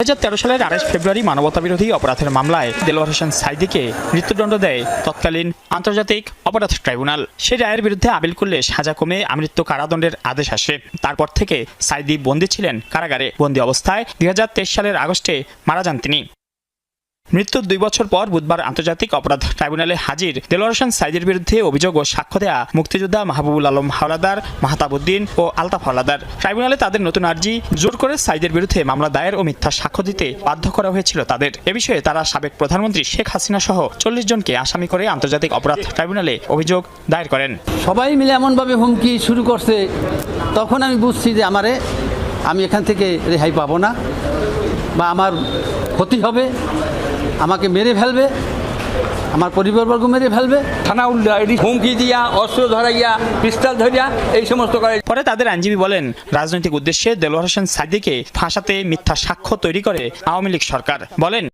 2013 সালের 28 ফেব্রুয়ারি মানবতাবিরোধী অপরাধের মামলায় দেলোয়ার হোসেন সাঈদীকে মৃত্যুদণ্ড দেয় তৎকালীন আন্তর্জাতিক অপরাধ ট্রাইব্যুনাল। সেই রায়ের বিরুদ্ধে আপিল করলে সাজা কমে আমৃত্যু কারাদণ্ডের আদেশ আসে। তারপর থেকে সাঈদী বন্দী ছিলেন কারাগারে। বন্দী অবস্থায় 2023 সালের আগস্টে মারা যান তিনি। মৃত্যুর 2 বছর পর বুধবার আন্তর্জাতিক অপরাধ ট্রাইব্যুনালে হাজির দেলোয়ার হোসেন সাঈদীর বিরুদ্ধে অভিযোগ ও সাক্ষ্য দেয়া মুক্তিযোদ্ধা মাহবুবুল আলম হাওলাদার, মাহতাব উদ্দিন ও আলতাফ হাওলাদার। ট্রাইব্যুনালে তাদের নতুন আর্জি জোর করে সাঈদীর বিরুদ্ধে মামলা দায়ের ও মিথ্যা সাক্ষ্য দিতে বাধ্য করা হয়েছিল তাদের। এ বিষয়ে তারা সাবেক প্রধানমন্ত্রী শেখ হাসিনা সহ 40 জনকে আসামি করে আন্তর্জাতিক অপরাধ ট্রাইব্যুনালে অভিযোগ দায়ের করেন। সবাই মিলে এমনভাবে হুমকি শুরু করছে, তখন আমি বুঝছি যে আমি এখান থেকে রেহাই পাবো না, বা আমার ক্ষতি হবে, আমাকে মেরে ফেলবে, আমার পরিবারবর্গ মেরে ফেলবে। থানা উল্লা হুমকি দিয়া, অস্ত্র ধরাইয়া, পিস্তল ধরিয়া এই সমস্ত করে। পরে তাদের আইনজীবী বলেন, রাজনৈতিক উদ্দেশ্যে দেলোয়ার হোসেন সাঈদীকে ফাঁসাতে মিথ্যা সাক্ষ্য তৈরি করে আওয়ামী লীগ সরকার। বলেন,